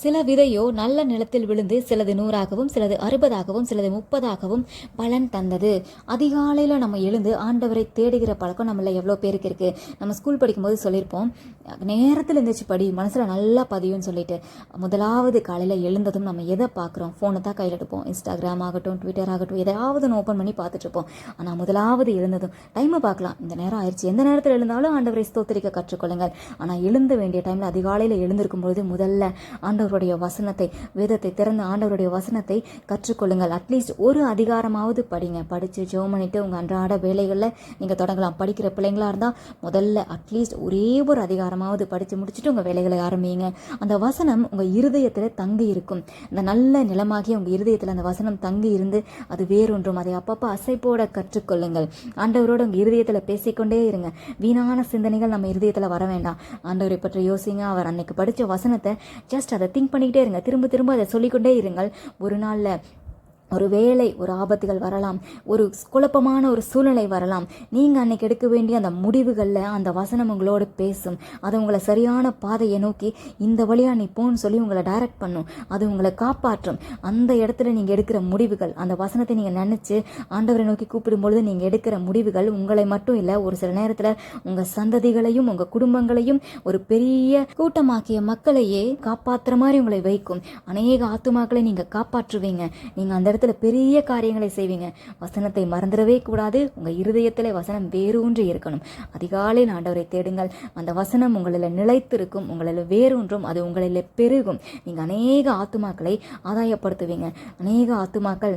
சில விதையோ நல்ல நிலத்தில் விழுந்து சிலது 100ஆகவும் சிலது 60ஆகவும் சிலது 30ஆகவும் பலன் தந்தது. அதிகாலையில் நம்ம எழுந்து ஆண்டவரை தேடுகிற பழக்கம் நம்மள எவ்வளோ பேருக்கு இருக்குது. நம்ம ஸ்கூல் படிக்கும்போது சொல்லியிருப்போம், நேரத்தில் எழுந்திரிச்சு படி, மனசில் நல்லா பதியும்னு சொல்லிட்டு. முதலாவது காலையில் எழுந்ததும் நம்ம எதை பார்க்குறோம்? ஃபோனை தான் கையில் எடுப்போம். இன்ஸ்டாகிராம் ஆகட்டும், ட்விட்டர் ஆகட்டும், எதையாவது ஓப்பன் பண்ணி பார்த்துட்ருப்போம். ஆனால் முதலாவது எழுந்ததும் டைமை பார்க்கலாம், இந்த நேரம் ஆயிடுச்சு. எந்த நேரத்தில் எழுந்தாலும் ஆண்டவரை ஸ்தோத்திரிக்க கற்றுக்கொள்ளுங்கள். ஆனால் எழுந்த வேண்டிய டைமில் அதிகாலையில் எழுந்திருக்கும் பொழுது முதல்ல ஆண்டவருடைய வசனத்தை, வேதத்தை திறந்து ஆண்டவருடைய வசனத்தை கற்றுக்கொள்ளுங்கள். அட்லீஸ்ட் ஒரு அதிகாரமாவது படிங்க. படித்து ஜெபம் பண்ணிட்டு உங்கள் அன்றாட வேலைகளில் நீங்கள் தொடங்கலாம். படிக்கிற பிள்ளைங்களாக இருந்தால் முதல்ல அட்லீஸ்ட் ஒரே ஒரு அதிகாரமாவது படித்து முடிச்சுட்டு உங்கள் வேலைகளை ஆரம்பிங்க. அந்த வசனம் உங்கள் இருதயத்தில் தங்கி இருக்கும். இந்த நல்ல நிலமாகிய உங்கள் இருதயத்தில் அந்த வசனம் தங்கி இருந்து அது வேறொன்றும். அதை அப்பப்போ அசைப்போட கற்றுக்கொள்ளுங்கள். ஆண்டவரோட உங்கள் இருதயத்தில் பேசிக்கொண்டே இருங்க. வீணான சிந்தனைகள் நம்ம இருதயத்தில் வர வேண்டாம். ஆண்டவரை பற்றி யோசிங்க. அவர் அன்னைக்கு படித்த வசனத்தை ஜஸ்ட் அதை திங்க் பண்ணிக்கிட்டே இருங்க. திரும்ப திரும்ப அதை சொல்லிக்கொண்டே இருங்கள். ஒரு நாளில் ஒரு வேளை ஒரு ஆபத்துகள் வரலாம், ஒரு குழப்பமான ஒரு சூழ்நிலை வரலாம். நீங்கள் அன்னைக்கு எடுக்க வேண்டிய அந்த முடிவுகளில் அந்த வசனம் உங்களோடு பேசும். அது உங்களை சரியான பாதையை நோக்கி இந்த வழியாக நீ போன்னு சொல்லி உங்களை டைரக்ட் பண்ணும். அது உங்களை காப்பாற்றும். அந்த இடத்துல நீங்கள் எடுக்கிற முடிவுகள், அந்த வசனத்தை நீங்கள் நினச்சி ஆண்டவரை நோக்கி கூப்பிடும்பொழுது நீங்கள் எடுக்கிற முடிவுகள் உங்களை மட்டும் இல்லை, ஒரு சில நேரத்தில் உங்கள் சந்ததிகளையும் உங்கள் குடும்பங்களையும் ஒரு பெரிய கூட்டமாக்கிய மக்களையே காப்பாற்றுற மாதிரி உங்களை வைக்கும். அநேக ஆத்துமாக்களை நீங்கள் காப்பாற்றுவீங்க. நீங்கள் அந்த இடத்துல பெரிய காரியங்களை செய்வீங்க. வசனத்தை மறந்துடவே கூடாது. உங்கள் இருதயத்தில் வசனம் வேரூன்றி இருக்கணும். அதிகாலையில் ஆண்டவரை தேடுங்கள். அந்த வசனம் உங்களில் நிலைத்திருக்கும், உங்களில் வேரூன்றும், அது உங்களில் பெருகும். நீங்கள் அநேக ஆத்துமாக்களை ஆதாயப்படுத்துவீங்க. அநேக ஆத்துமாக்கள்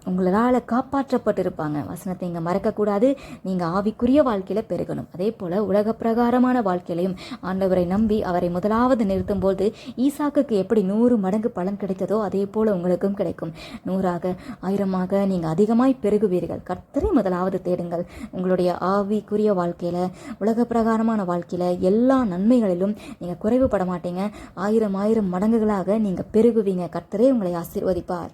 உங்களால் காப்பாற்றப்பட்டிருப்பாங்க. வசனத்தை இங்கே மறக்கக்கூடாது. நீங்கள் ஆவிக்குரிய வாழ்க்கையில் பெருகணும். அதே போல் உலக பிரகாரமான வாழ்க்கையிலையும் ஆண்டவரை நம்பி அவரை முதலாவது நிறுத்தும் போது ஈசாக்குக்கு எப்படி 100 மடங்கு பலன் கிடைத்ததோ அதே போல் உங்களுக்கும் கிடைக்கும். 100ஆக 1000ஆக நீங்கள் அதிகமாய் பெருகுவீர்கள். கர்த்தரை முதலாவது தேடுங்கள். உங்களுடைய ஆவிக்குரிய வாழ்க்கையில், உலக பிரகாரமான வாழ்க்கையில் எல்லா நன்மைகளிலும் நீங்கள் குறைவுபட மாட்டீங்க. 1000 மடங்குகளாக நீங்கள் பெருகுவீங்க. கர்த்தரே உங்களை ஆசீர்வதிப்பார்.